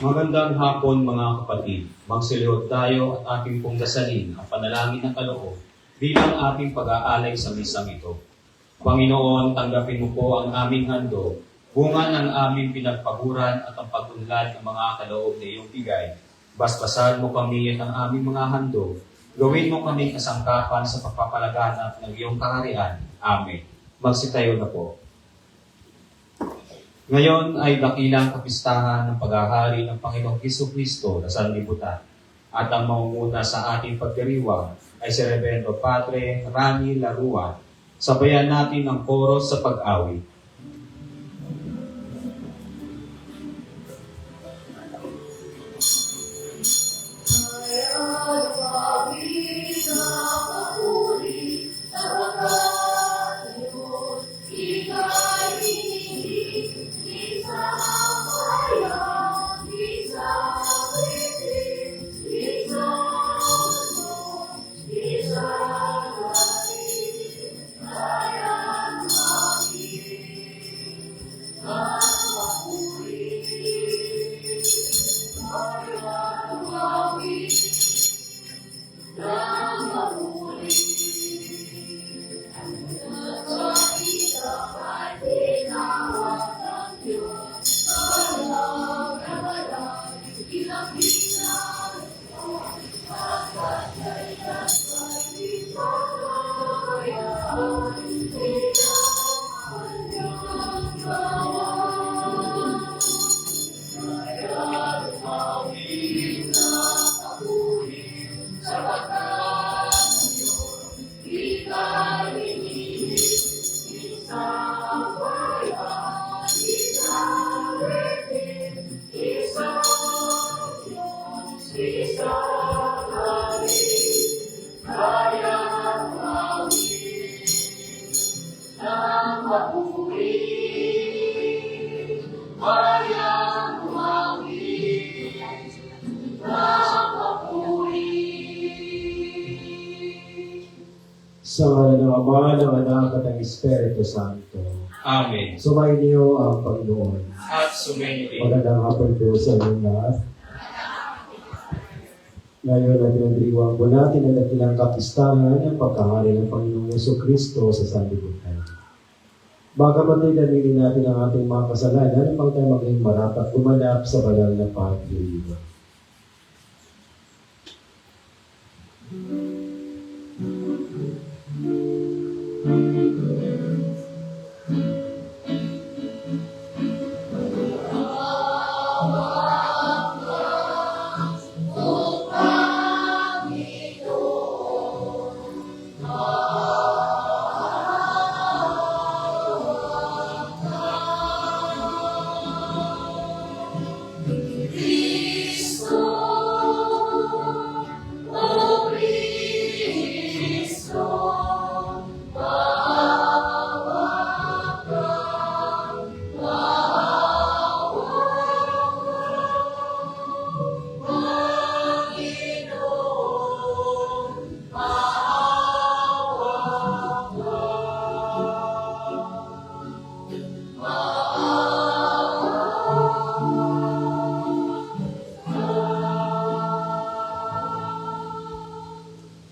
Magandang hapon mga kapatid. Magsiliod tayo at ating pong dasalin ang panalangin ng kaloob bilang ating pag-aalay sa misang ito. Panginoon, tanggapin mo po ang aming handog, bunga ng aming pinagpaguran at ang pag-unlad ng mga kaloob na iyong bigay. Basbasan mo kami at ang aming mga handog. Gawin mo kami kasangkapan sa pagpapalaganap ng iyong kaharian. Amen. Magsitayo na po. Ngayon ay dakilang kapistahan ng paghahari ng Panginoong Jesucristo na sanlibutan. At ang mangunguna sa ating pagdiriwang ay si Reverendo Padre Rani Larua. Sabayan natin ang koros sa pag-awit. Sa ngalan ng Ama, ng Anak at ng Espiritu Santo. Amen. Sumayin niyo ang Panginoon. At sumayin. Magandang hapon po sa inyo lahat. Ngayon ay pinagdiriwang po natin ang dakilang kapistahan ng pagkahari ng Panginoong Jesucristo sa sanlibutan. Bagamat ay daminin natin ang ating mga kasalanan upang tayo maging marapat gumanap sa banal na pagdiriwang.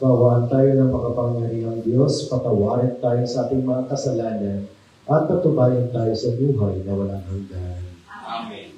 Kaawaan tayo ng makapangyarihang Diyos, patawarin tayo sa ating mga kasalanan, at patubayan tayo sa buhay na walang hanggan. Amen.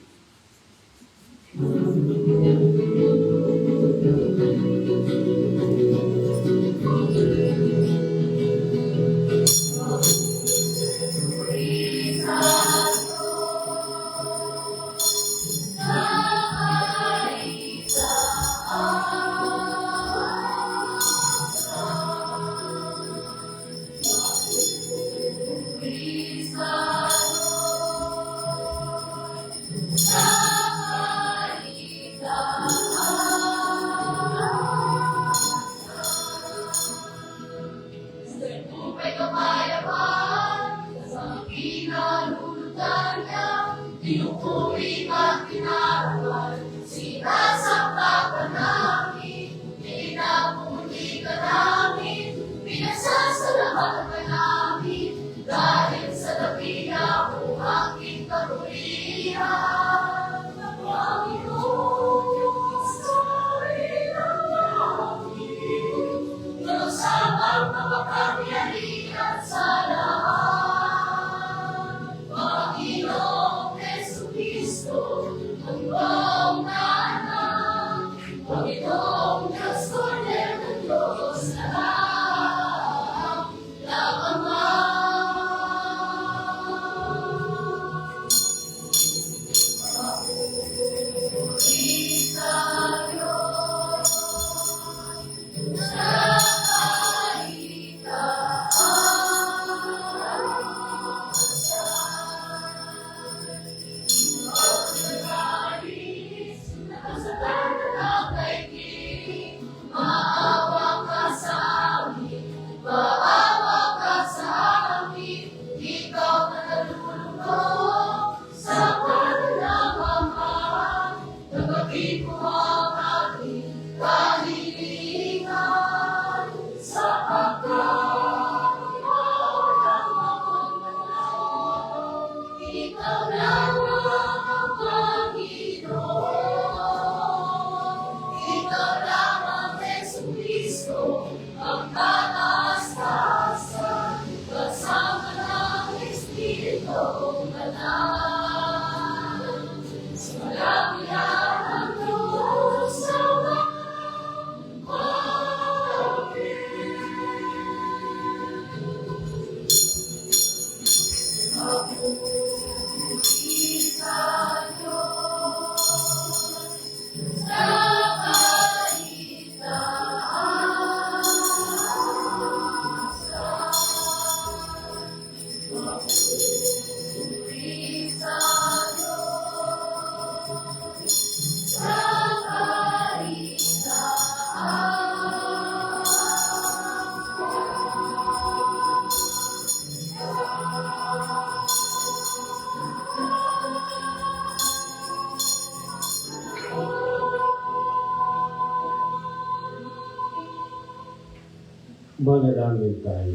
Manalangin tayo.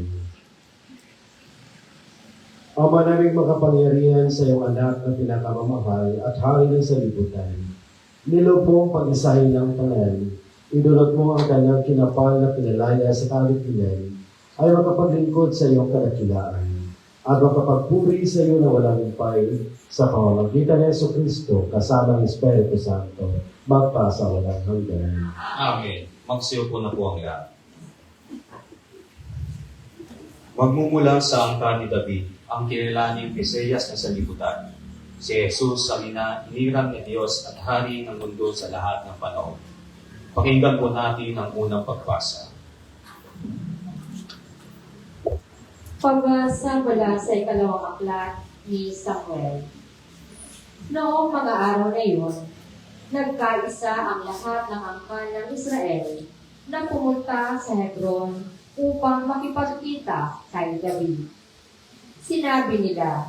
Ama naming makapangyarihan sa iyong anak na pinakamamahal at hari ng sanlibutan, nilo pong pag-isahin ng tanan, idulot mo ang kanyang kinapal na pinalaya sa kalipinay, ay makapaglingkod sa iyong kadakilaan, at makapagpuri sa iyo na walang umpay, sa pamamagitan ng Jesucristo kasama ng Espiritu Santo, magpasa walang hanggan. Amen. Magsiyo po na po ang lahat. Magmumula sa angka ni David, ang kilalaning Mesiyas na sanlibutan. Si Jesus ang hinirang ni Diyos at hari ng mundo sa lahat ng panahon. Pakinggan po natin ang unang pagbasa. Pagbasa mula sa ikalawang aklat ni Samuel. Noong mga araw na iyon, nagkaisa ang lahat ng angkan ng Israel na pumunta sa Hebron upang makipagkita kay David. Sinabi nila,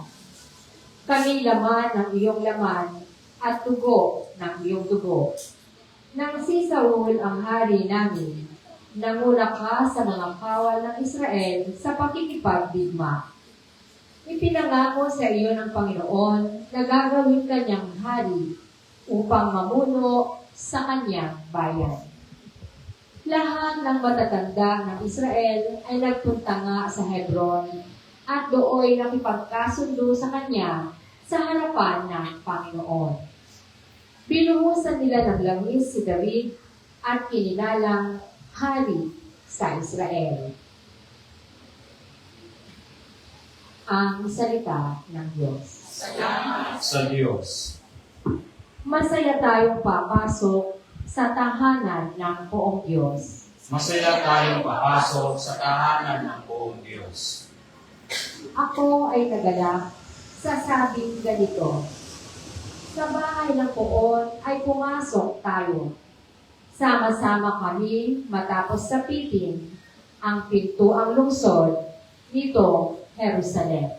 "Kami laman ng iyong laman at dugo ng iyong dugo. Nang si Saul ang hari namin, nanguna ka sa mga kawal ng Israel sa pakikipagdigma. Ipinangako sa iyo ng Panginoon na gagawin kanyang hari upang mamuno sa kanyang bayan." Lahat ng matatanda ng Israel ay nagpunta nga sa Hebron at dooy nakipagkasundo sa kanya sa harapan ng Panginoon. Binuhusan nila ng langis si David at kininalang hari sa Israel. Ang salita ng Diyos. Sa Diyos. Masaya tayong papasok sa tahanan ng poong Diyos. Masaya tayong papasok sa tahanan ng buong Diyos. Ako ay nagalak sa sabing ganito. Sa bahay ng poon ay pumasok tayo. Sama-sama kami matapos sapitin ang pintuang lungsod nito, Jerusalem.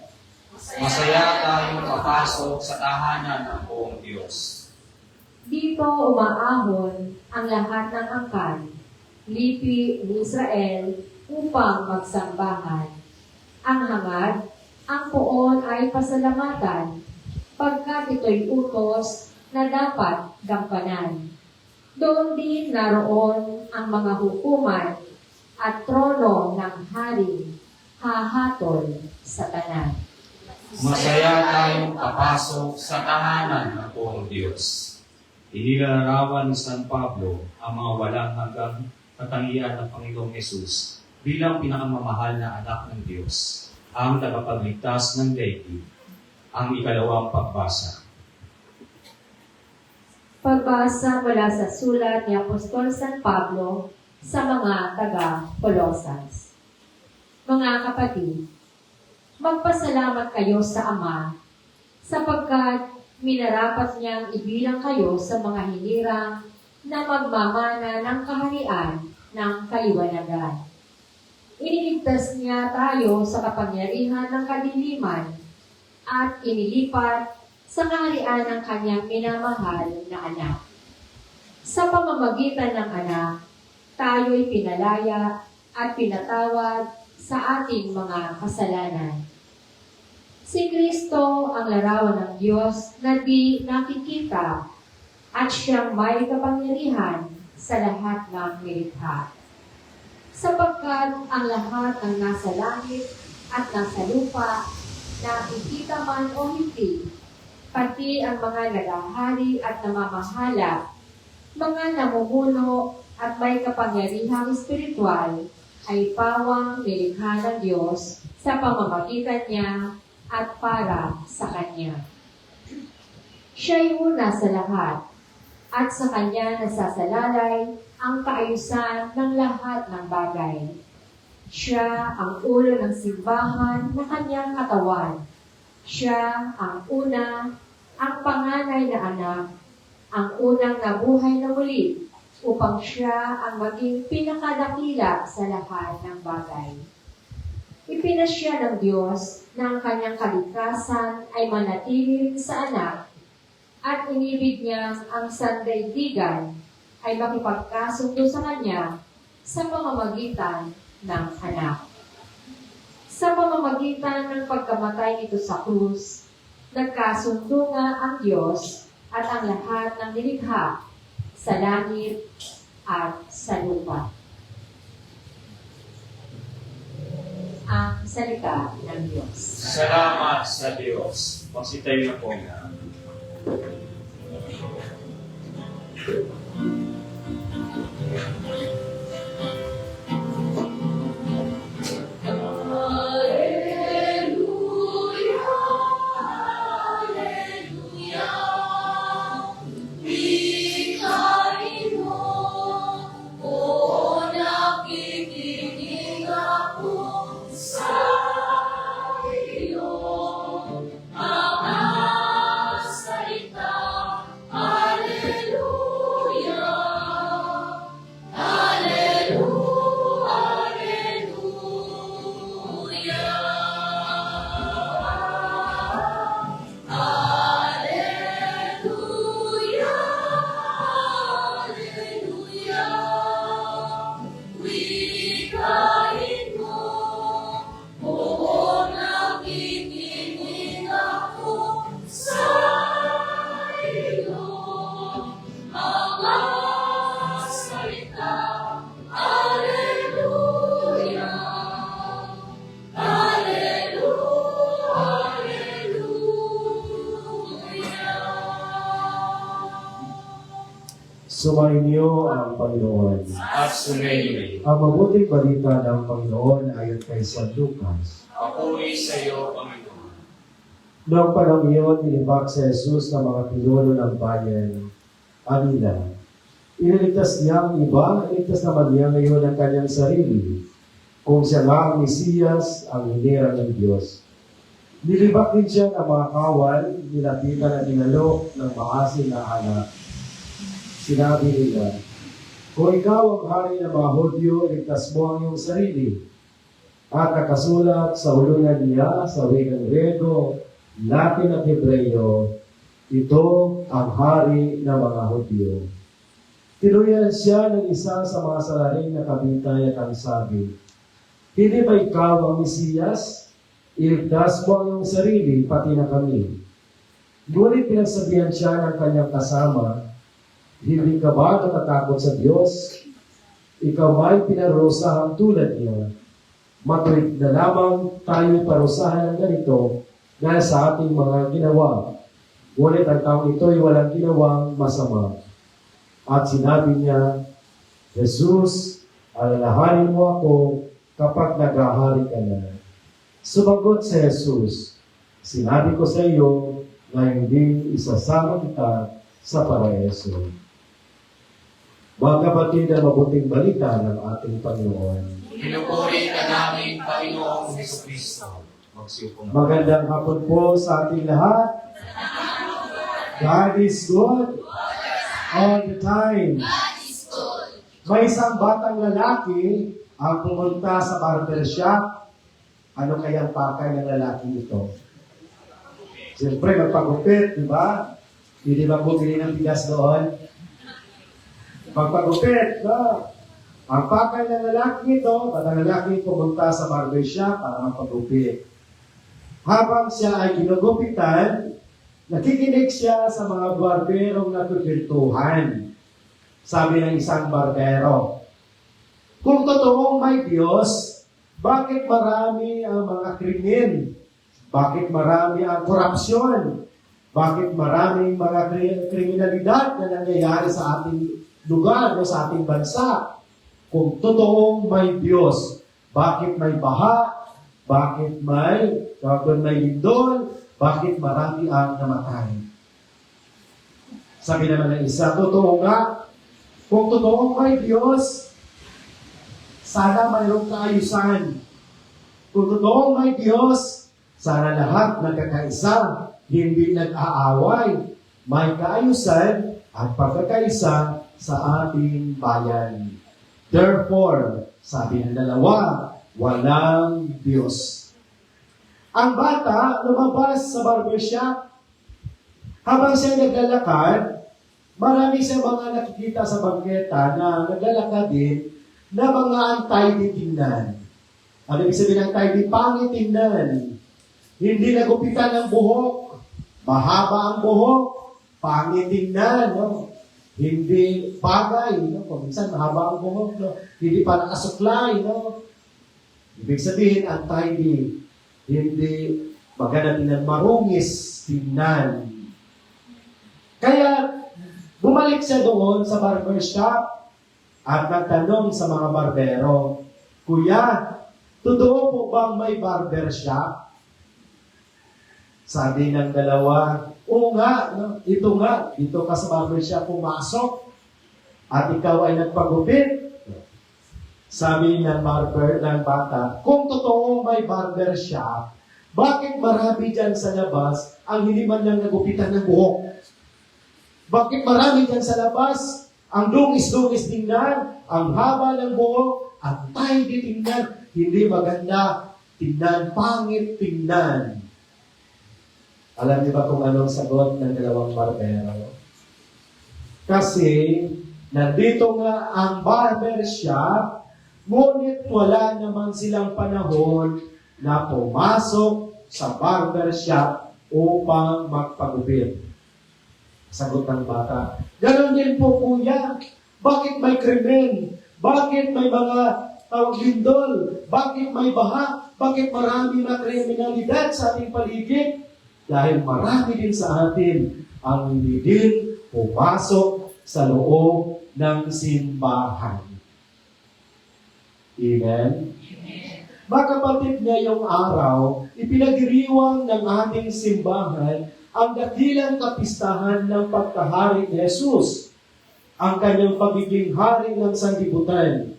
Masaya tayong papasok sa tahanan ng buong Diyos. Dito umaahon ang lahat ng angkan, lipi ni Israel upang magsambahan. Ang hangad, ang poon ay pasalamatan, pagkat ito'y utos na dapat gampanan. Doon din naroon ang mga hukuman at trono ng hari, hahatol sa tanan. Masaya tayong papasok sa tahanan ng buong Diyos. Inilalarawan ni San Pablo ang mga walang hanggang katangian ng Panginoong Yesus bilang pinakamamahal na anak ng Diyos, ang tagapagligtas ng daigdig. Ang ikalawang pagbasa. Pagbasa mula sa sulat ni Apostol San Pablo sa mga taga-Colosas. Mga kapatid, magpasalamat kayo sa Ama sapagkat minarapat niyang ibilang kayo sa mga hinirang na magmamana ng kaharian ng kaliwanagan. Iniligtas niya tayo sa kapangyarihan ng kadiliman at inilipat sa kaharian ng kanyang minamahal na anak. Sa pamamagitan ng anak, tayo'y pinalaya at pinatawad sa ating mga kasalanan. Si Kristo ang larawan ng Diyos na di nakikita at siyang may kapangyarihan sa lahat ng nilikha. Sapagkat ang lahat ng nasa langit at nasa lupa, nakikita man o hindi, pati ang mga nagahari at namamahala, mga namumuno at may kapangyarihang espiritual, ay pawang nilikha ng Diyos sa pamamagitan niya at para sa Kanya. Siya'y una sa lahat, at sa Kanya nasasalalay ang kaayusan ng lahat ng bagay. Siya ang ulo ng simbahan na Kanyang katawan. Siya ang una, ang panganay na anak, ang unang nabuhay na muli, upang siya ang maging pinakadakila sa lahat ng bagay. Ipinasya ng Diyos na ang Kanyang kaligtasan ay manatili sa anak, at inibig niya ang sandaigdigan ay makipagkasundo sa Kanya sa pamamagitan ng anak. Sa pamamagitan ng pagkamatay nito sa krus, nagkasundo nga ang Diyos at ang lahat ng nilikha sa langit at sa lupa. Ang salita ng Diyos. Salamat sa Diyos. Magsitayo na po. Sumainyo ang Panginoon. At sumainyo. Ang mabuting balita ng Panginoon ayon kay San Lucas. Papuri sa iyo, Panginoon. Noong panahon iyon, tinibak si Jesus ng mga pinuno ng bayan, Manila. Iniligtas niya ang iba, iligtas naman niya ngayon ang kanyang sarili. Kung siya nga ang Mesiyas, ang hinirang ng Diyos. Nilibak din siya ng mga kawal, nilapitan at dinalo ng maasin na anak. Sinabi nila, kung ikaw ang hari ng mga Hudyo, ligtas mo ang iyong sarili. At nakasulat sa ulungan niya sa wikang Grego, Latin at Hebreo, ito ang hari ng mga Hudyo. Tinuyan siya ng isa sa mga salaring na kabintay at ang sabi, hindi ba ikaw ang Mesiyas? Iligtas mo ang iyong sarili, pati na kami. Ngunit pinagsabihan siya ng kanyang kasama, hindi ka ba natatakot sa Diyos? Ikaw ba'y pinarusahan tulad niya? Matuwid na lamang tayo parusahan ng ganito dahil sa ating mga ginawa. Ngunit ang taong ito ay walang ginawang masama. At sinabi niya, Jesus, alalahanin mo ako kapag naghahari ka na. Sumagot si Jesus, sinabi ko sa iyo na hindi isasama kita sa paraeso. Mga kapatid, ang mabuting balita ng ating Panginoon. Pinupuri ka namin, Panginoong Jesucristo. Magsiupo na. Magandang hapon po sa ating lahat. God is good all the time. May isang batang lalaki ang pumunta sa barber shop. Ano kayang pakay ng lalaki ito? Siyempre, magpagupit, di ba? Hindi ba bumili ng bigas doon? Magpagupit, no? Ang pakay ng lalaki ito, batang lalaki pumunta sa barber shop para magpagupit. Habang siya ay ginugupitan, nakikinig siya sa mga barberong nagkukwentuhan. Sabi ng isang barbero, kung totoong may Diyos, bakit marami ang mga krimen? Bakit marami ang korupsyon? Bakit maraming mga kriminalidad na nangyayari sa ating lugar o sa ating bansa? Kung totoong may Diyos, bakit may baha? Bakit may lindol? Bakit marami ang namatay? Sabi naman ng isa, totoo nga, kung totoong may Diyos, sana mayroong kaayusan. Kung totoong may Diyos, sana lahat nagkakaisa, hindi nag-aaway, may kaayusan at pagkakaisa sa ating bayan. Therefore, sabi ng dalawa, walang Diyos. Ang bata lumabas sa barbershop. Habang siya naglalakad, marami siyang mga nakikita sa bangketa na naglalakad din na mga antay tingnan. Ano ibig sabihin ng antay pangit tingnan? Hindi nagupitan ng buhok, mahaba ang buhok, pangit tingnan, no? Hindi bagay, no? Kung minsan mahaba ang buhok, no? Hindi pa nakasuklay, no? Ibig sabihin, antay hindi maganda tingnan, marungis tingnan. Kaya, bumalik siya doon sa barbershop at nagtanong sa mga barbero, Kuya, totoo po bang may barbershop? Sabi ng dalawa, oo nga, no? Ito nga, dito ka sa barbershop pumasok at ikaw ay nagpagupit. Sabi ng bata, kung totoo may barbershop, bakit marami dyan sa labas ang hindi man lang nagupitan ng buhok? Bakit marami dyan sa labas ang dungis-dungis tingnan, ang haba ng buhok, at tayo tingnan, hindi maganda tingnan, pangit tingnan. Alam niyo ba kung anong sagot ng dalawang barbero? Kasi, nandito nga ang barbershop, ngunit wala naman silang panahon na pumasok sa barbershop upang magpagupit. Sagot ng bata, ganon din po kuya, bakit may krimen? Bakit may mga lindol? Bakit may baha? Bakit marami na kriminalidad sa ating paligid? Dahil marami din sa atin ang hindi din pumasok sa loob ng simbahan. Amen? Mga kapatid, ngayong araw, ipinagdiriwang ng ating simbahan ang dakilang kapistahan ng pagkahari ni Jesus, ang kanyang pagiging hari ng sanlibutan.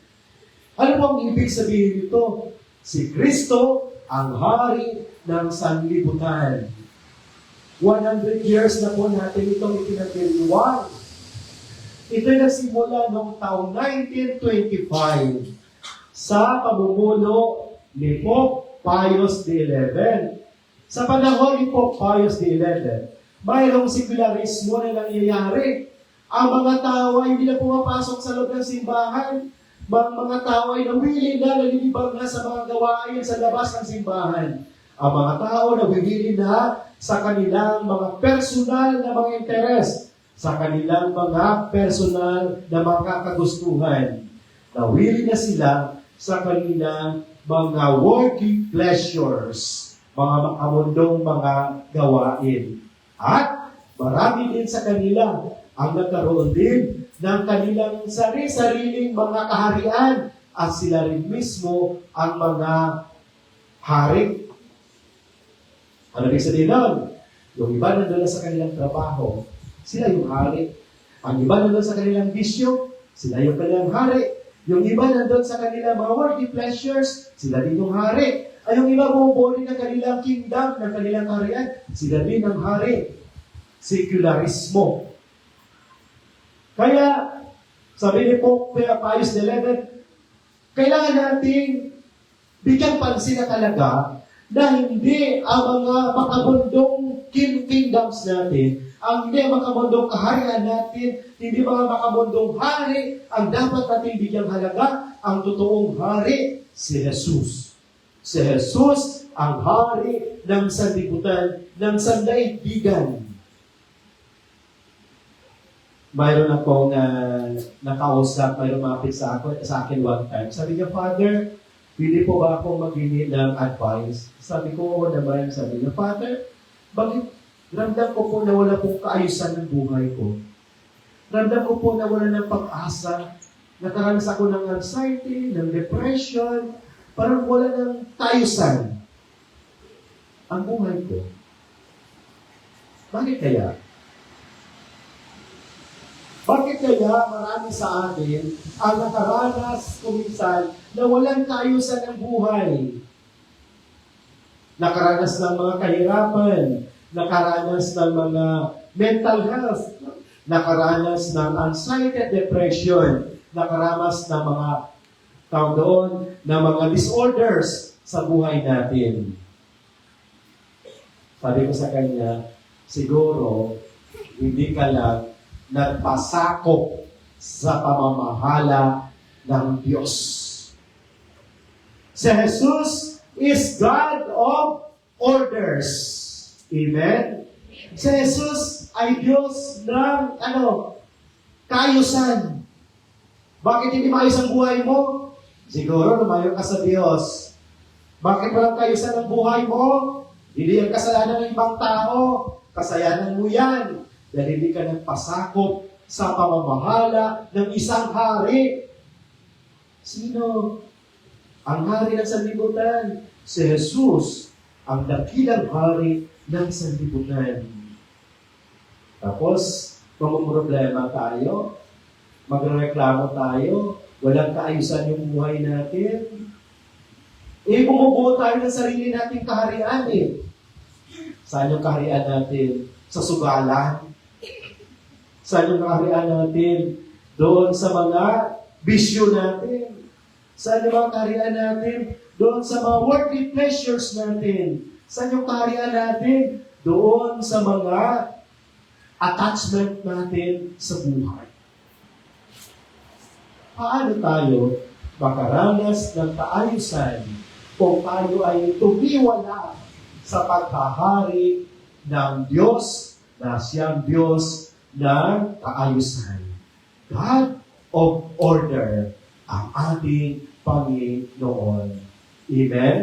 Ano po ang ibig sabihin nito? Si Kristo ang hari ng sanlibutan. 100 years na po natin itong ipinagdiriwang. Ito'y nagsimula noong taong 1925 sa pamumuno ni Pope Pius XI. Sa panahon ni Pope Pius XI, mayroong sekularismo na nangyayari. Ang mga tao ay hindi na pumapasok sa loob ng simbahan. Mga tao ay nawili na, nalilibang na sa mga gawain sa labas ng simbahan. Ang mga tao nawili na sa kanilang mga personal na mga interes, sa kanilang mga personal na mga kagustuhan. Nawili na sila sa kanilang mga worldly pleasures, mga makamundong mga gawain. At marami din sa kanila ang nagkaroon din ng kanilang sari-sariling mga kaharian at sila rin mismo ang mga hari. Ano ibig sabihin nun? Yung iba nandun sa kanilang trabaho, sila yung hari. Ang iba nandun sa kanilang bisyo, sila yung kanilang hari. Yung iba nandun sa kanilang mga worldly pleasures, sila din yung hari. Ay yung iba bumubuli ng kanilang kingdom, ng kanilang harian, sila din ang hari. Sekularismo. Kaya, sabi ni Pope Pius XI, kailangan nating bigyan pansin na talaga na hindi ang mga makamundong kingdoms natin, ang hindi ang makamundong kaharian natin, hindi mga makamundong hari, ang dapat natin bigyang halaga, ang totoong hari, si Jesus. Si Jesus ang hari ng sanlibutan, ng sandaigdigan. Mayroon akong nakausap, mayroon mapit sa akin one time. Sabi niya, Father, pwede po ba akong maghingi ng advice? Sabi ko, oo naman. Sabi niya, Father, bakit ramdam ko po na wala pong kaayusan ng buhay ko? Ramdam ko po na wala ng pag-asa. Nakaranas ako ng anxiety, ng depression, parang wala ng kaayusan ang buhay ko. Bakit kaya? Bakit kaya marami sa atin ang nakaranas kuminsan na walang kaayusan ng buhay? Nakaranas ng mga kahirapan, nakaranas ng mga mental health, nakaranas ng anxiety at depression, nakaranas ng mga tawag doon, ng mga disorders sa buhay natin. Sabi ko sa kanya, siguro, hindi ka lang nagpasakop sa pamamahala ng Diyos. Si Jesus is God of orders. Amen? Si Jesus ay Diyos ng, kaayusan. Bakit hindi maayos ang buhay mo? Siguro lumayo ka sa Diyos. Bakit walang kaayusan ang buhay mo? Hindi ang kasalanan ng ibang tao. Kasayanan mo yan. Dahil hindi ka nagpasakop sa pamamahala ng isang hari. Sino? Ang hari ng sanlibutan. Si Jesus, ang dakilang hari ng sanlibutan. Tapos, problema tayo, magreklamo tayo, walang kaayusan yung buhay natin. Bumubuo tayo ng sarili nating kaharian Saan yung kaharian natin? Sa sugalan? Saan yung kaharian natin? Doon sa mga bisyo natin. Saan yung mga kaharian natin? Doon sa mga worldly pleasures natin. Saan yung kaharian natin? Doon sa mga attachment natin sa buhay. Paano tayo makaranas ng kaayusan kung tayo ay tumiwala sa paghahari ng Diyos na siyang Diyos ng kaayusan? God of order ang ating Panginoon. Amen?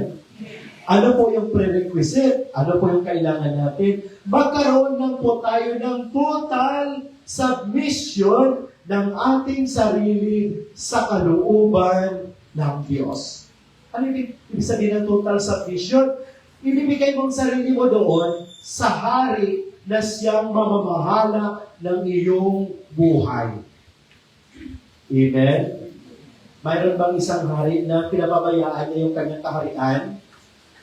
Ano po yung prerequisite? Ano po yung kailangan natin? Magkaroon lang po tayo ng total submission ng ating sarili sa kalooban ng Diyos. Ano ibig sabihin ng total submission? Ibibigay mong sarili mo doon sa hari na siyang mamamahala ng iyong buhay. Amen? Mayroon bang isang hari na pinababayaan niya yung kanyang kaharian?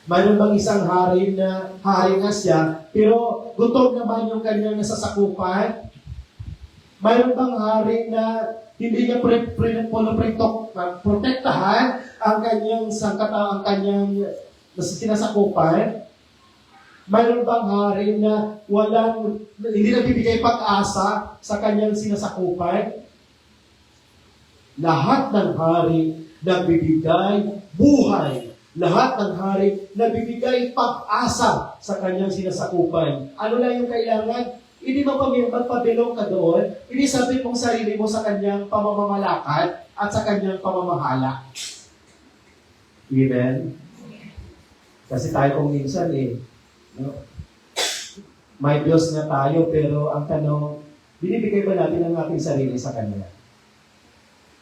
Mayroon bang isang hari na hari nga siya, pero gutom naman yung kanyang nasasakupan? Mayroon bang hari na hindi niya protektahan ang kanyang ang kanyang sinasakupan? Mayroon bang hari na hindi nagbibigay pag-asa sa kanyang sinasakupan? Lahat ng hari nagbibigay buhay. Lahat ng hari nagbibigay pag-asa sa kanyang sinasakupan. Ano lang yung kailangan? Hindi magpabilong ka doon. Hindi sabi mong sarili mo sa kanyang pamamamalakad at sa kanyang pamamahala. Amen? Kasi tayo kung minsan may Diyos na tayo, pero ang tanong, binibigay ba natin ang ating sarili sa Kanya?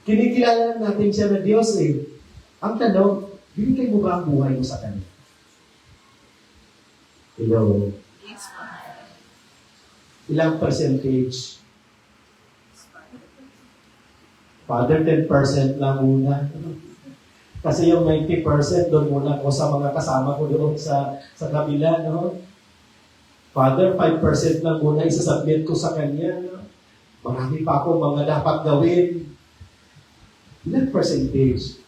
Kinikilala natin siya na Diyos Ang tanong, binigay mo ba ang buhay mo sa Kanya? Hello? Ilang percentage? Father, 10% lang muna. Kasi yung 90% doon muna ko sa mga kasama ko doon sa kabila, no? Father, 5% lang muna isasubmit ko sa Kanya, no? Marami pa ako mga dapat gawin. Ilang percentage?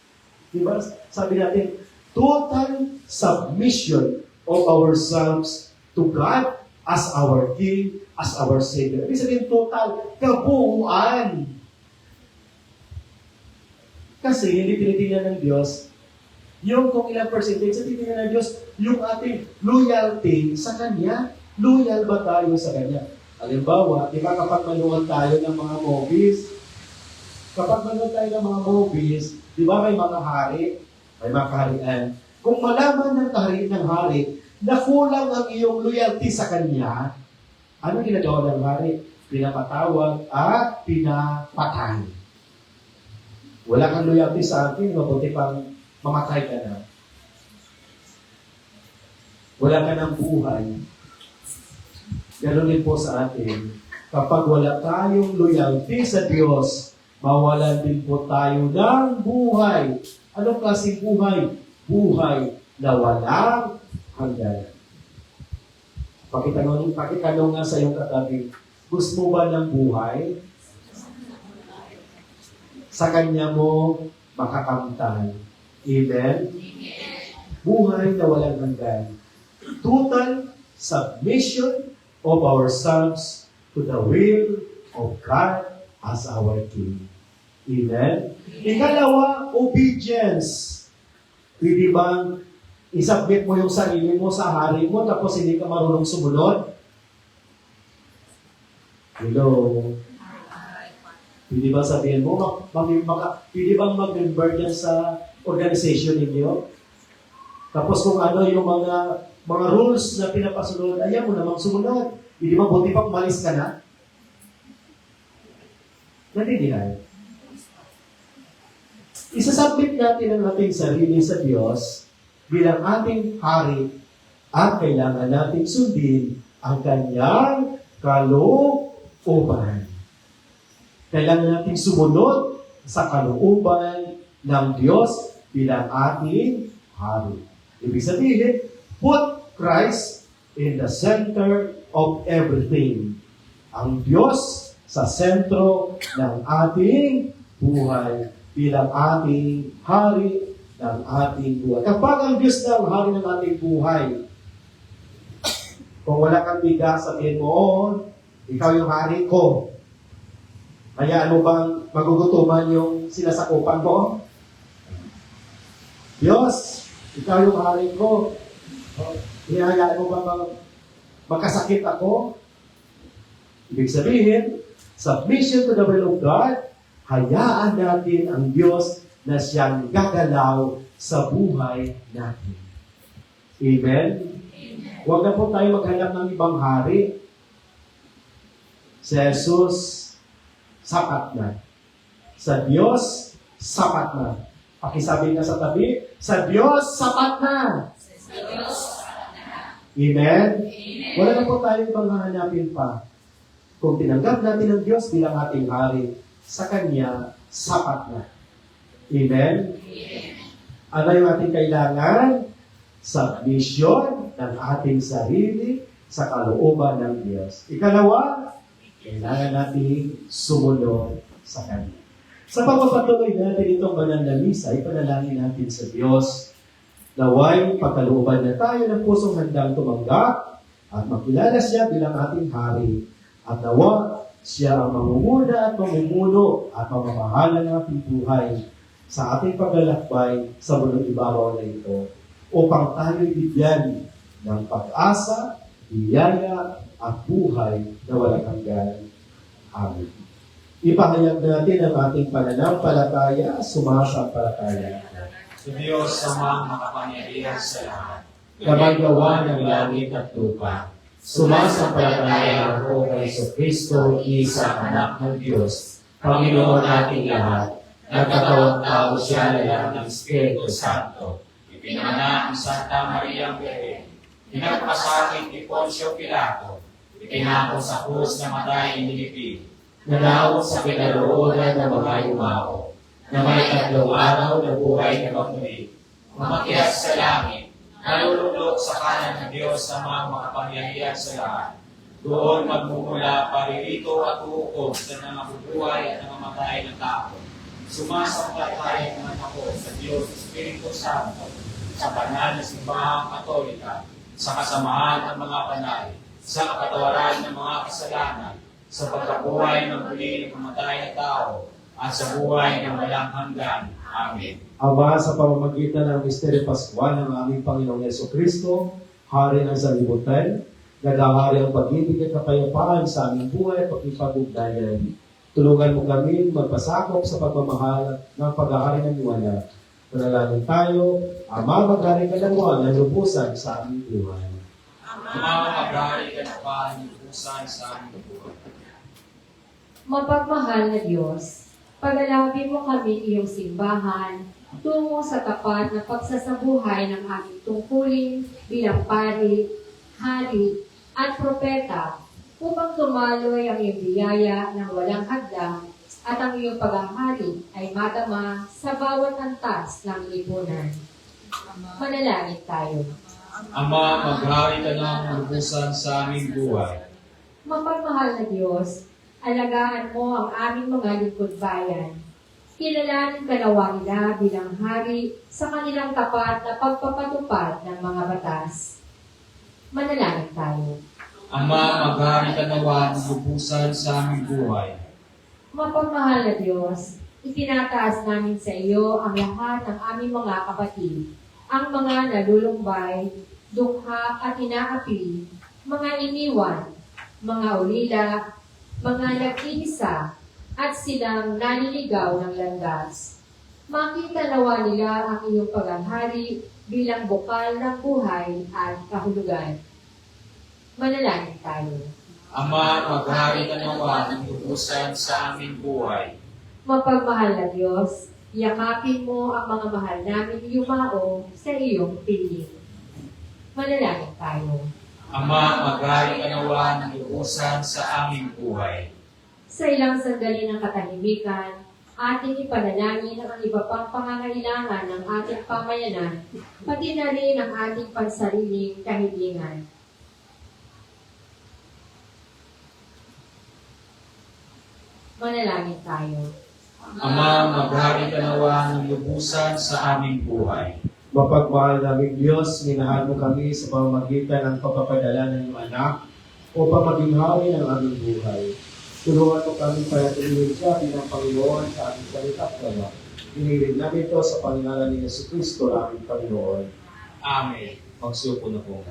Diba? Sabi natin, total submission of ourselves to God as our King, as our Savior. Ibig sabihin, total kabuuan. Kasi hindi tinitingnan ng Diyos Yung kung ilang percentage, sa titingnan ng Diyos, yung ating loyalty sa Kanya. Loyal ba tayo sa Kanya? Halimbawa, di ba kapag manood tayo ng mga movies, di ba may mga hari, may mga kaharian. Kung malaman ng kaharian ng hari na kulang ang iyong loyalty sa Kanya, ano ginagawa ng hari? Pinapatawag at pinapatay. Wala kang loyalty sa akin, mabuti pang mamatay ka na. Wala ka ng buhay. Ganun din po sa atin. Kapag wala tayong loyalty sa Diyos, mawalan din po tayo ng buhay. Anong klaseng buhay? Buhay na walang hanggan. Pakitanong nga sa iyong katabi, gusto mo ba ng buhay? Sa Kanya mo makakamtan. Amen? Buhay na walang hanggan. Total submission of ourselves to the will of God as our King. Amen? Ikalawa, obedience. Pwede bang isubmit mo yung sarili mo sa hari mo tapos hindi ka marunong sumunod? Hello? Pwede ba sabihin mo, pwede bang mag-member yan sa organization ninyo? Tapos kung ano yung mga rules na pinapasunod, ayaw mo namang sumunod. Hindi ba buti pang umalis ka na? Nandidihan. Isasubmit natin ang ating sarili sa Diyos bilang ating hari at kailangan natin sundin ang Kanyang kalooban. Kailangan natin sumunod sa kalooban ng Diyos bilang ating hari. Ibig sabihin, put Christ in the center of everything. Ang Diyos sa sentro ng ating buhay bilang ating hari ng ating buhay. Kapag ang Diyos na ang hari ng ating buhay, kung wala kang bigas, sabihin mo, ikaw yung hari ko. Kaya ano bang magugutuman yung sinasakupan mo? Diyos, ikaw yung hari ko. Hinahayaan mo ba magkasakit ako? Ibig sabihin, submission to the will of God, hayaan natin ang Diyos na siyang gagalaw sa buhay natin. Amen? Huwag na po tayo maghanap ng ibang hari. Si Jesus, sapat na. Sa Diyos, sapat na. Pakisabi nga sa tabi, sa Diyos, sapat na. Amen? Wala na po tayong ibang hahanapin pa. Kung tinanggap natin ang Diyos bilang ating hari, sa Kanya, sapat na. Amen? Ano yung ating kailangan? Submission ng ating sarili sa kalooban ng Diyos. Ikalawa, kailangan natin sumunod sa Kanya. Sa pagpapatuloy natin itong banal na misa, ipanalangin natin sa Diyos naway pagkalooban na tayo ng pusong handang tumanggap at makilala siya bilang ating hari. At nawa siya ang mangunguna at mamumuno at mamamahala ng ating buhay sa ating paglalakbay sa mundong ibabaw na ito upang tayo'y bigyan ng pag-asa, biyaya at buhay na walang hanggan. Amen. Ipahayag natin ang ating pananampalataya, sumasampalataya. Sa Diyos amang makapangyarihan sa lahat, Kamagawa ng langit at lupa. Sumasampalataya ako kay Kristo, isa anak ng Diyos, Panginoon nating lahat. Nagkatawang tao siya na ng Espiritu Santo. ipinanganak ni Santa Maria Virgen, pinagpasakit ni Poncio Pilato, itinako sa krus na matay inilipid, Nanaw sa kinaroonan ng mga yumao, na may 3 araw na buhay na magmuli. umakyat sa langit, nalululok sa kanan ng Diyos na mga makapangyarihan sa lahat. Doon magmumula paririto at uukom sa nangabubuhay at nangamatay ng tao. Sumasampalataya naman ako sa Diyos Espiritu Santo, sa banal na simbahang Katolika, sa kasamahan ng mga panay, sa kapatawaran ng mga kasalanan, sa pagkabuhay ng muli ng kamatay na tao, at sa buhay ng walang hanggan. Amen. Ama, sa pamamagitan ng Misteryo Pascual ng aming Panginoong Yesukristo, Hari ng sanlibutan, naghahari ang pag-ibig at kapayapaan sa aming buhay at pag-ipag-ugnayan. Tulungan mo kami magpasakop sa pagmamahal ng paghahari ng iyong anak. Panalangin tayo, Ama, maghari ka ng buwan ng lubusan sa aming buhay. Ama, maghari ka na pa ng lubusan sa aming buhay. Mapagmahal na Diyos, pagalapin mo kami iyong simbahan tungo sa tapat na pagsasabuhay ng aming tungkulin bilang pari, hari, at propeta upang tumaloy ang iyong biyaya ng walang hadlang at ang iyong paghahari ay matama sa bawat antas ng lipunan. Manalangin tayo. Ama, maghari ka na ng lubusan sa aming buhay. Mapagmahal na Diyos, alagaan mo ang aming mga lingkod bayan. Kilalanin ka nawa nila bilang hari sa kanilang tapat na pagpapatupad ng mga batas. Manalangin tayo. Ama, maghari ka nawa ng lubusan sa aming buhay. Mapagmahal na Diyos, itinataas namin sa iyo ang lahat ng aming mga kapatid, ang mga nalulumbay, dukha at inaapi, mga iniwan, mga ulila, mga nag-iisa, at silang naliligaw ng landas. Makita nawa nila ang iyong paghahari bilang bukal ng buhay at kahulugan. Manalangin tayo. Ama, maghari ka nawa ng lubusan sa aming buhay. Mapagmahal na Diyos, yakapin mo ang mga mahal namin yumao sa iyong piling. Manalangin tayo. Ama, maghari ka nawa ng lubusan sa aming buhay. Sa ilang sandali ng katahimikan, ating ipanalangin ang iba pang pangangailangan ng ating pamayanan, pati na rin ang ating pansariling kahilingan. Manalangin tayo. Ama, maghari ka nawa ng lubusan sa aming buhay. Mapagmahal naming Diyos, minahal mo kami sa pamamagitan ng pagpapadala ng iyong anak upang maging hari ng aming buhay. Tulungan mo kami para tuloy siya bilang Panginoon sa aming salitang gawa. Hinihiling namin ito sa pangalan ni Jesucristo, aming Panginoon. Amen. Magsuko na po.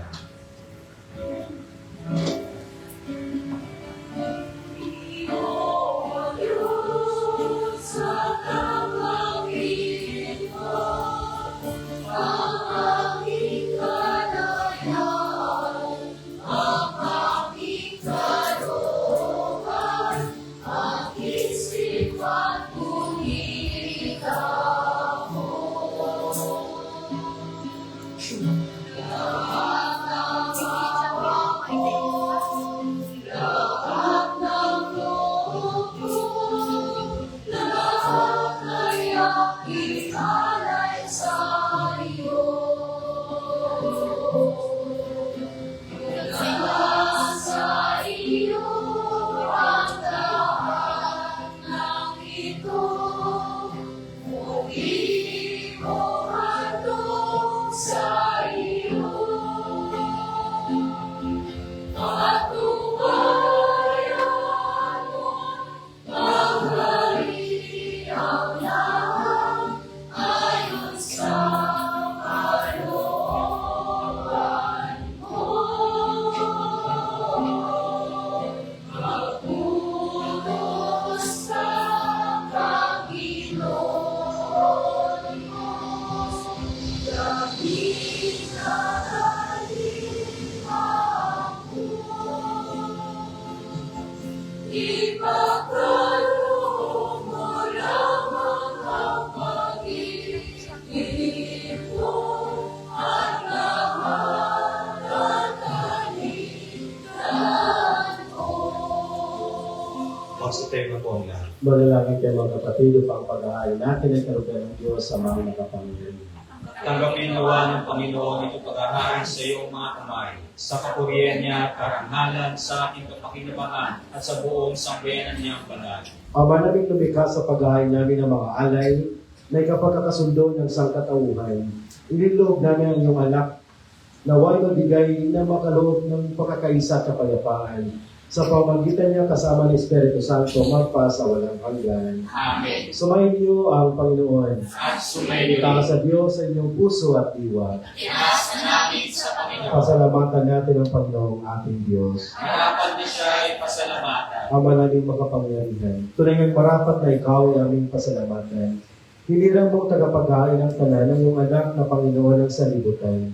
Magsitayo na po ang lahat. Manalangin kayo mga kapatid upang pag-aaral natin ay karugan ng Diyos sa mga nakapangyarihan. Tanggapin nawa ng Panginoon ito pag-ahari sa iyong mga kamay, sa kapurihan niya, karangalan, sa ating kapakinabangan, at sa buong sambayanan niyang banal. Ama naming lumikha sa pag-aaral namin ng mga alay na ikapagkakasundo ng sangkatauhan. Iniloob namin ang iyong anak naway magbigay na makaloob ng pagkakaisa at kapayapaan. Sa pamamagitan niya kasama ng Espiritu Santo, magpa sa walang hanggan. Amen. Sumayin niyo ang Panginoon. At sumayo Ika sa Diyos sa inyong puso at diwa. Tinasa namin sa Panginoon. Pasalamatan natin ang Panginoong ating Diyos. Marapat na siya ay pasalamatan. Ama naming makapangyarihan. Tunay ngang marapat na ikaw ay aming pasalamatan. Hinirang mong tagapaghain ang tanan ng iyong anak na Panginoon ng salibutan.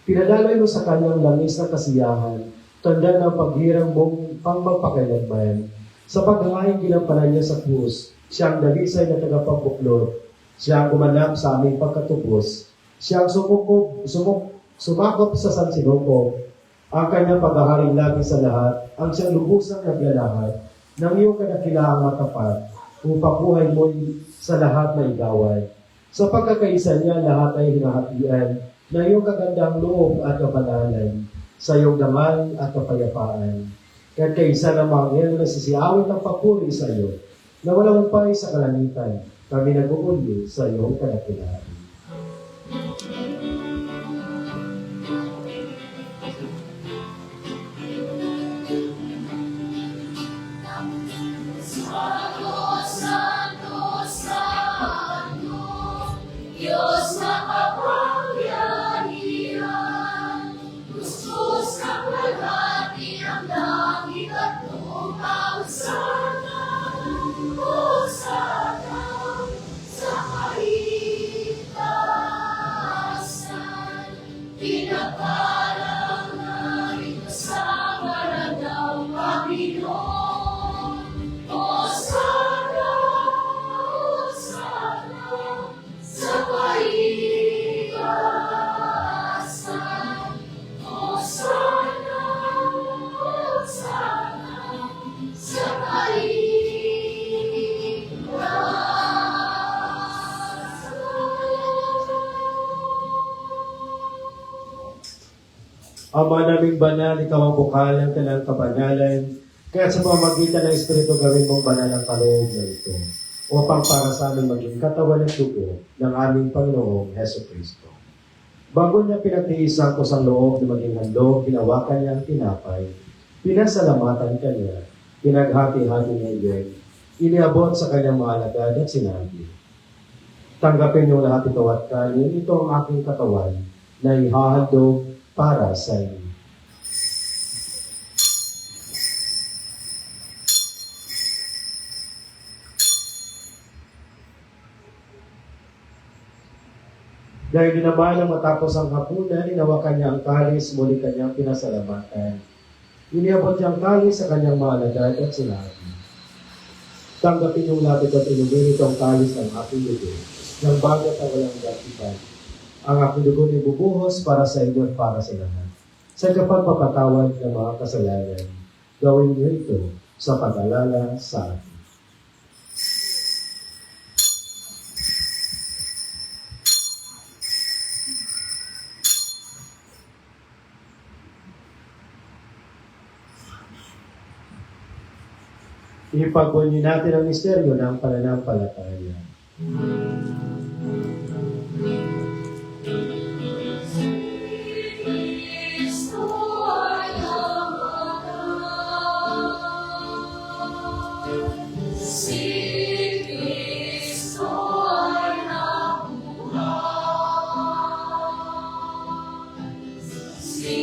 Pinadaloy mo sa kanyang langis na kasiyahan, tanda ng paghirang mong pangmagpakailanman. Sa paghahain ginampanan niya sa krus, siya ang dalisay na tagapagbuklod. Siya ang gumanap sa aming pagkatubos. Siya ang sumakop sa sansinuko. Ang kanyang paghaharing labis sa lahat, ang siyang lubusang naglalahat, ng iyong kadakilaang matapat, upang buhay mo sa lahat na igawad. Sa pagkakaisa niya, lahat ay hinahatian, na iyong kagandang loob at kabanalan, sa iyong damay at kapayapaan. Kaya't kaisa ng mga ngayon na sisiawin ng papuri sa iyo, na walang upay sa kalangitan, kami nag-uulit sa iyong kadakilaan. Santo, Santo, Santo, Diyos makapangyarihan, Kuskus kapaghati ang langit at lupa, Hosana sa kaligtasan, pinagpalang namin sa ngalan ng Panginoon. Hosana, Hosana sa kaligtasan. Hosana, Hosana sa kaligtasan. Ama naming banal, ikaw ang bukal ng talang kabanalan, kaya sa pamamagitan ng Espiritu gawin mong banal ang kaloob na ito, upang para sa amin maging katawan at dugo ng aming Panginoong Heso Kristo. Bago niya pinagtiisan ko sa loob na maging handog, hinawakan niya ang tinapay, pinasalamatan kanya, pinaghati-hati niya iyon, iniabot sa kanyang mga alagad at sinabi, tanggapin niyo lahat ito at kanin, ito ang aking katawan na ihahandog para sa inyo. Dahil ginawa na matapos ang hapunan, inawakan niya ang kalis, muli kanyang pinasalamatan. Iniabot niya ang kalis sa kanyang mga alagad at sinabi, tanggapin yung labit at inumin itong kalis ng aking dugo, ng bagat na walang gatipan. Ang aking dugo ay bubuhos para sa inyo at para sa lahat. Sa kapagpapatawad ng mga kasalanan, gawin niyo ito sa pag-alala sa akin. Ipagpunyi natin ang misteryo ng pananampalataya. Kristo ay namatay. Si Kristo ay nabuhay. Si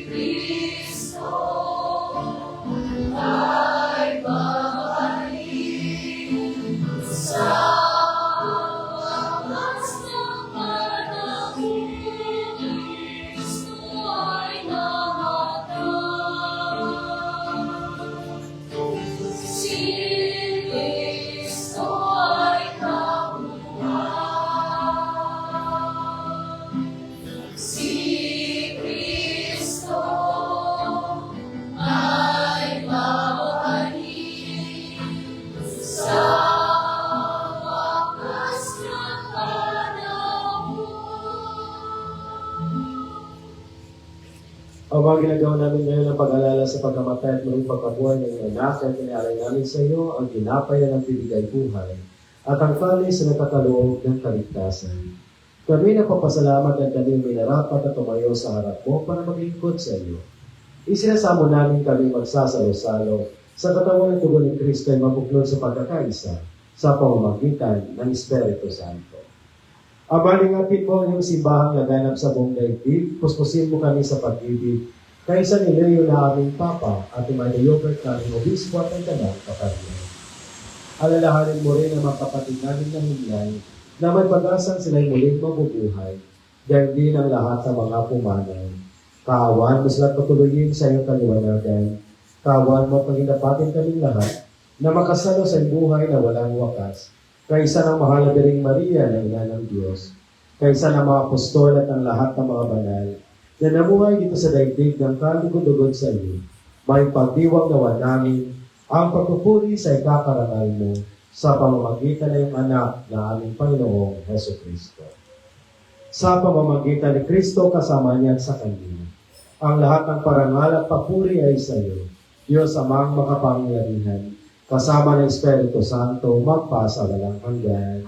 Kristo ay babalik sa wakas ng panahon. Kristo ay namatay. Si Kristo ay nabuhay. Si Kristo ay babalik sa wakas ng panahon. Ang mga ginagawa namin ngayon ang pag-alala sa pagkamatay at muling pagkabuhay ng iyong anak at inaalay namin sa iyo ang tinapay ng bibigay buhay at ang kalis na nakakaloob ng kaligtasan. Kami nagpapasalamat at kami may narapat at tumayo sa harap mo para maglingkod sa iyo. Isinasamo namin kami magsasalo-salo sa katawan at dugo ni Kristo ay mabuklod sa pagkakaisa sa pamamagitan ng Espiritu Santo. Abalingapin mo ang iyong simbahang laganap sa buong daigdig, puspusin mo kami sa pag-ibig, kaysa ni Leo na aming Papa at Imanayobert na aming Obispo at ang kanang kapatid. Alalahanin mo rin ang mga kapatid namin ng himlay na may pag-asang sila'y muling mabubuhay, dahil din ang lahat ng mga pumanay. Kaawaan mo sila't patuloyin sa iyong kaliwanagan. Kaawaan mo at paginapatin kaming lahat na makasalo sa buhay na walang wakas, kaysa ng mahal na Birheng Maria na ina ng Diyos, kaysa ng mga apostol at ang lahat ng mga banal, na namuhay dito sa daigdig ng kalugod-ugod sa iyo, may pagdiwang nawa namin ang pagpupuri sa ikakarangal mo sa pamamagitan ng iyong anak na aming Panginoong Heso Kristo. Sa pamamagitan ni Kristo kasama niya sa Kanya, ang lahat ng parangal at papuri ay sa iyo, Diyos amang makapangyarihan, kasama ng Espiritu Santo, magpasa walang hanggan.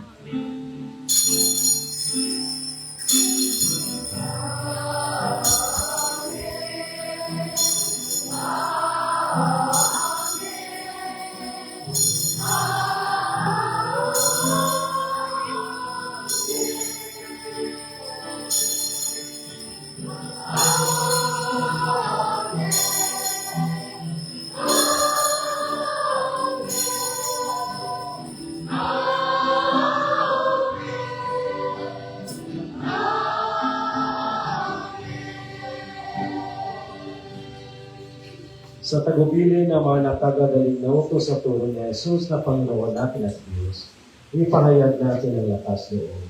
Sa tagubilin ng mga nakagagaling na utos sa turo ni Jesus na Panginoon natin at Diyos, ipahayag natin ang lakas loob.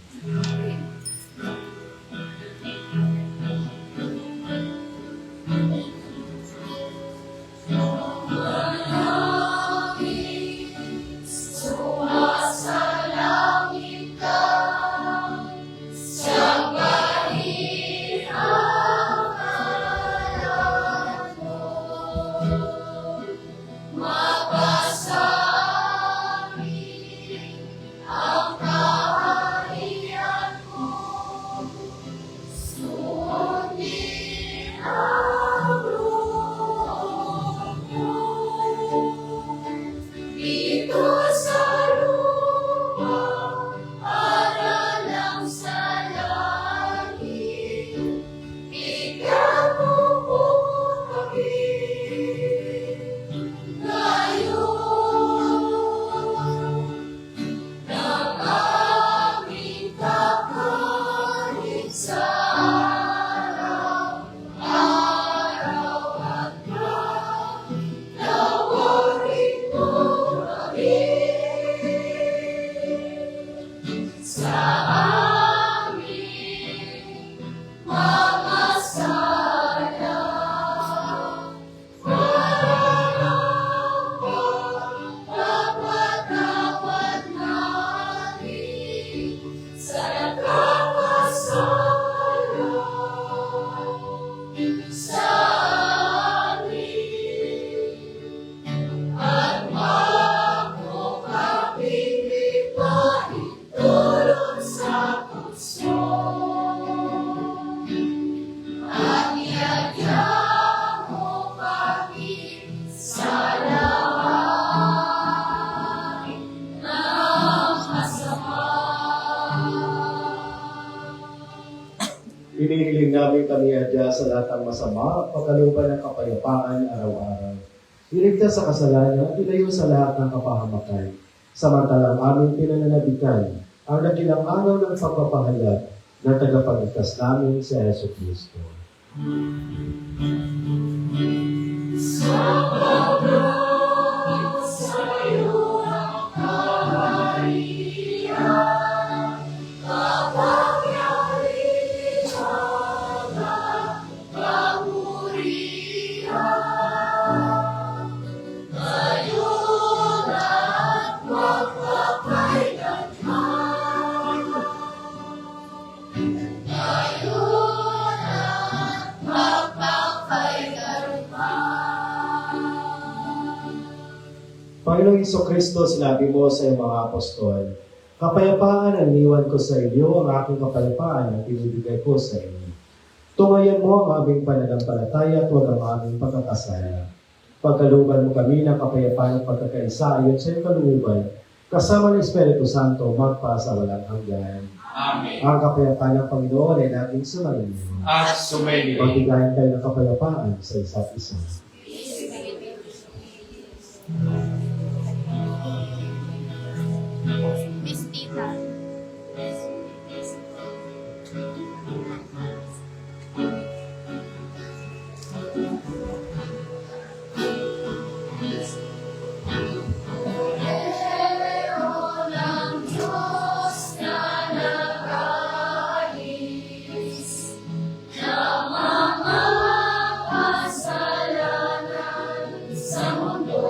Sumasalangit ka sa kahit ang kalan mo. Mapasamin ang kaharian mo. Sundin ang loob mo. Dito sa lupa, para lang sa langit, bigyan mo po kami ngayon ng aming kakanin sa araw-araw at pagtawarin mo kami sa aming mga sala. Papatawad namin sa nakakasala sa amin. At wag mo kaming ipahintulot sa puso. At iadya mo kami sa lahat ng masama. Inihiling namin kami adya sa lahat ng masama at pagkalooban ng kapayapaan araw-araw. Iligtas sa kasalanan at ilayo sa lahat ng kapahamakan. Samantalang aming pinananabikan ang dakilang araw ng pagpapahayag ng tagapagligtas namin sa Yesu Kristo. Sa pagod sa'yo ang kaharian, kapangyarihan at kapurihan. Ngayon at magpapailanman. Ngayon at magpapailanman. Panginoong Jesucristo, sinabi mo sa iyong mga apostol, kapayapaan ang iniwan ko sa inyo, ang aking kapayapaan ang binibigay ko sa inyo. Tumayan mo ang aming pananampalataya at huwag ang aming pagkakasala. Pagkalooban mo kami ng kapayapaan at pagkakaisa ayon sa iyong kalooban, kasama ng Espiritu Santo, magpasa walang hanggan. Amen. Ang kapayapaan ng Panginoon ay nating sumayin. At sumeli. Magbigayin tayo ng kapayapaan sa isa't isa. Miss Tita. Meron ang Diyos na nag-aalis ng mga kasalanan sa mundo.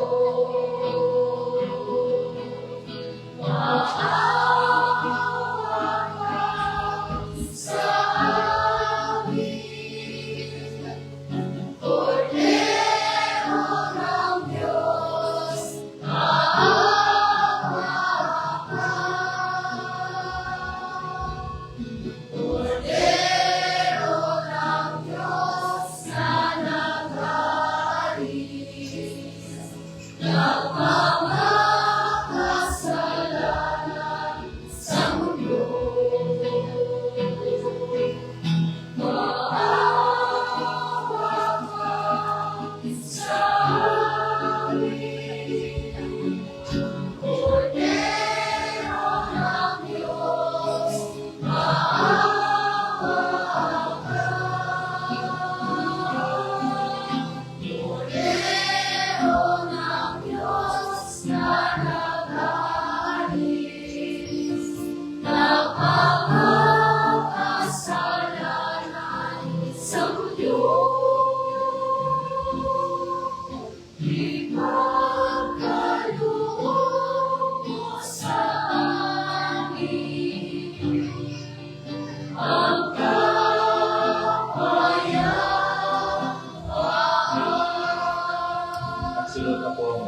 Sunod na po ang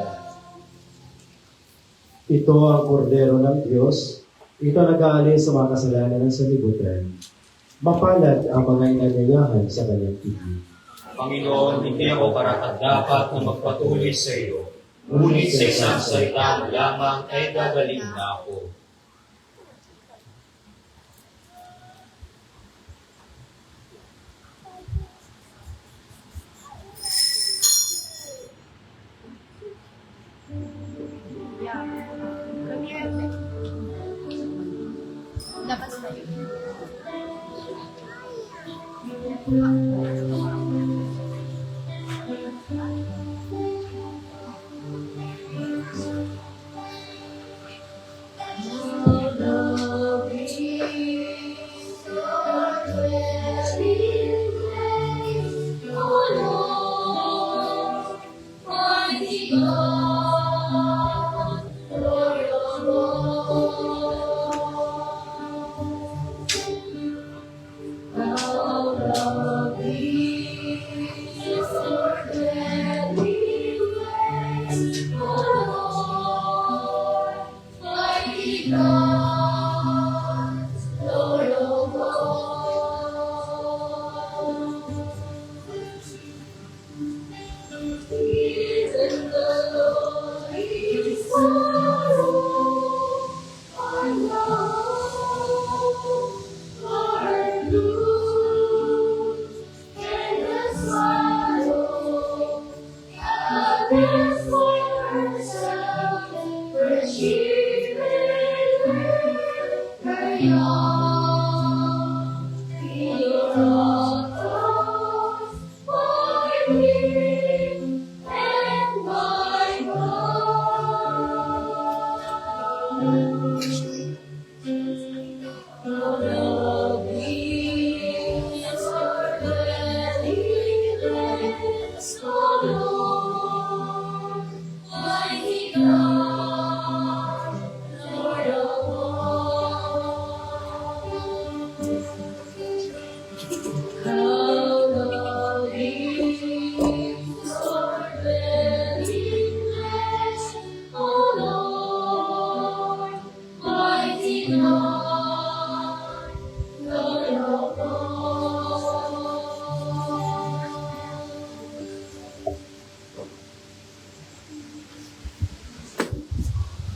Ito ang kordero ng Diyos. Ito nag-aalis sa mga kasalanan ng sanlibutan. Mapalad ang mga inanyayahan sa kanyang tigil. Panginoon, hindi ako karapat-dapat na magpatuloy sa iyo. Ngunit sa isang salita mo lamang ay gagaling na ako. Dapat sa'yo.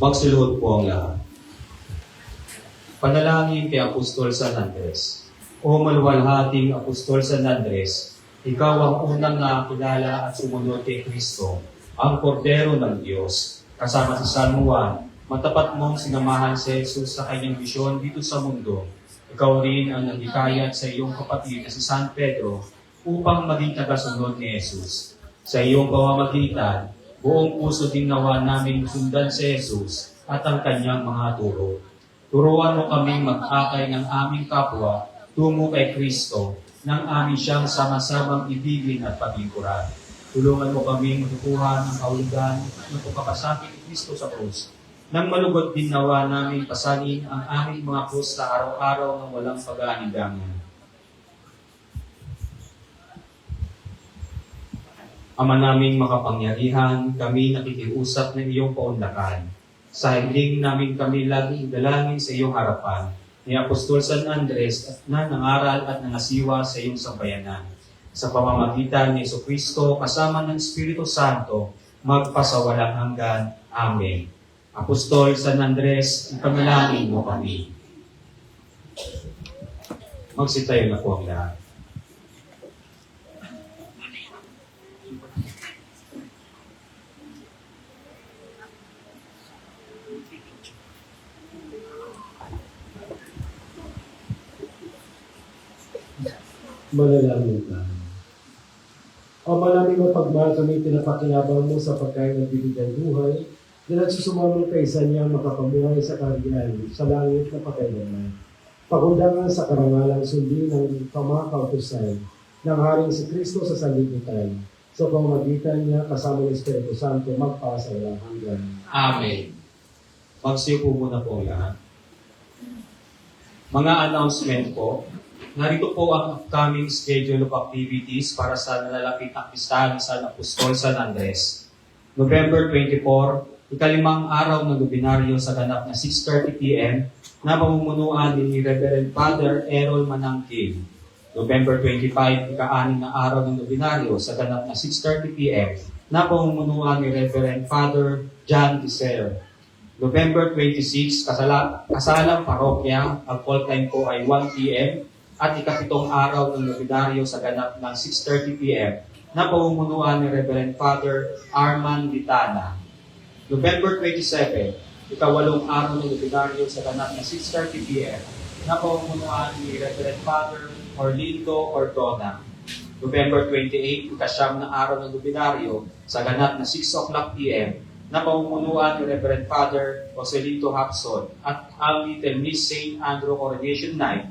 Magsiluhod po ang lahat. Panalangin kay Apostol San Andres. O maluwalhating Apostol San Andres, ikaw ang unang nakakilala at sumunod kay Kristo, ang kordero ng Diyos. Kasama si San Juan, matapat mong sinamahan si Jesus sa kanyang misyon dito sa mundo. Ikaw rin ang nagikayat sa iyong kapatid na si San Pedro upang maging tagasunod ni Jesus. Sa iyong pamamagitan, buong puso din nawa namin sundan si Jesus at ang kanyang mga turo. Turuan mo kaming mag-akay ng aming kapwa tungo kay Kristo nang amin siyang sama-samang ibigin at paglingkuran. Tulungan mo kaming matutuhan ang kahulugan ng pagkapasakit ni Kristo sa krus. Nang malugod din nawa namin pasanin ang aming mga krus sa araw-araw ng walang pag-aalinlangan. Ama naming makapangyarihan, kami nakikiusap ng iyong paunlakan. Sa hiling namin kami laging dalangin sa iyong harapan, ni Apostol San Andres at na nangaral at nangasiwa sa iyong sambayanan. Sa pamamagitan ni Jesucristo kasama ng Espiritu Santo, magpasawalang hanggan. Amen. Apostol San Andres, ipanalangin mo kami. Magsitayo na po ang lahat. Manalangin tayo. O maraming mapagmahal kami pinapakinabang mo sa pagkain ng bibigyan buhay na nagsusumamang kay isa niyang makapamuhay sa kaharian sa langit na pagkailanman. Pakundangan sa karangalang sundin ng pamakautusan ng Haring si Kristo sa sanlibutan. Sa pamamagitan niya kasama ng Espiritu Santo magpasa walang hanggan. Amen. Magsiyo po muna po lahat. Mga announcement po. Narito po ang upcoming schedule of activities para sa nalalapit na pistahan sa Apostol San Andres. November 24, ikalimang araw ng Nobinaryo sa ganap na 6:30 p.m. na pamumunuan ni Reverend Father Errol Manangkin. November 25, ika-anim na araw ng Nobinaryo sa ganap na 6:30 p.m. na pamumunuan ni Reverend Father John Dicer. November 26, kasalang parokya, ang call time po ay 1 p.m. at ikapitong araw ng Nobinaryo sa ganap ng 6:30 p.m. na pamumunuan ni Reverend Father Arman Vitana. November 27, ikawalong araw ng Nobinaryo sa ganap ng 6:30 p.m. na pamumunuan ni Reverend Father Orlando Ordona. November 28, ikasyam na araw ng Nobinaryo sa ganap na 6 o'clock p.m. na pamumunuan ni Reverend Father Joselito Hapson at ang Little Miss St. Andrew Coronation Night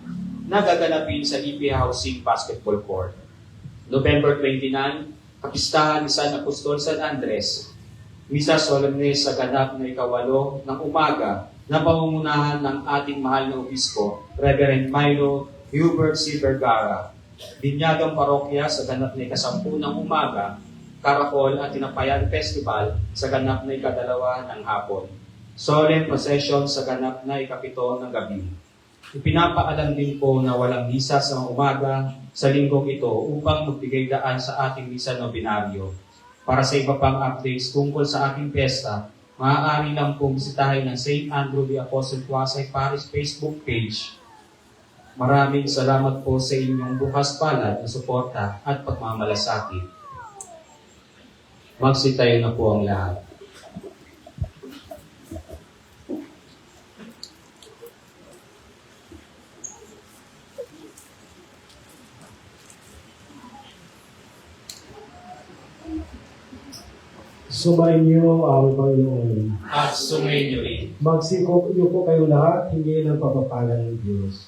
na gaganapin sa EP Housing Basketball Court. November 29, kapistahan ni San Apostol San Andres, Misa Solemne sa ganap na ikawalo ng umaga na pamumunahan ng ating mahal na obispo, Reverend Milo Hubert C. Vergara. Binyagang parokya sa ganap na ikasampu ng umaga, Karakol at Tinapayan Festival sa ganap na ikadalawa ng hapon. Solemn procession sa ganap na ikapito ng gabi. Ipinapaalam din po na walang misa sa umaga sa linggong ito upang magbigay daan sa ating misa nobinaryo. Para sa iba pang updates tungkol sa ating piyesta, maaari lang pong bisitahin ng St. Andrew the Apostle Tuasay Parish Facebook page. Maraming salamat po sa inyong bukas palad na suporta at pagmamalasakit. Magsitayo na po ang lahat. Sumainyo ang Panginoon. At sumainyo rin. Magsikop niyo po kayo lahat, hindi ng pagpapala ng Diyos.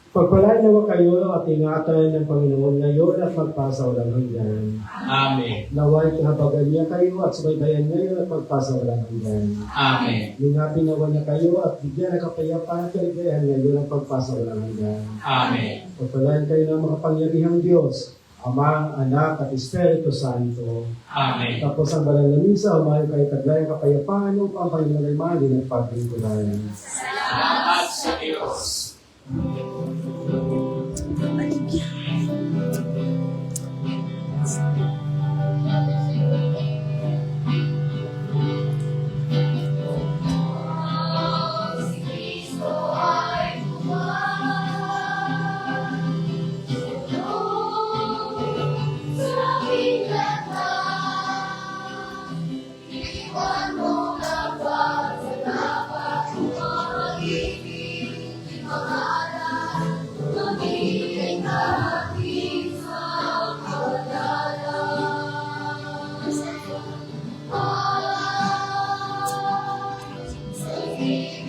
Pagpalain nawa kayo at ingatan ng Panginoon ngayon at magpasa walang hanggan. Amen. Naway kahabagan niya kayo at subaybayan ngayon at magpasa walang hanggan. Amen. Lingapin nawa niya kayo at bigyan ng kapayapaan at kaligayahan ngayon at magpasa walang hanggan. Amen. Pagpalain kayo ng makapangyarihang Diyos, Ama, Anak at Espiritu Santo. Amen. Tapos ang banal na misa, umayo kayo taglay kapayapaan upang kayo na malimali ng paglingkuran. Salamat sa Diyos. Thank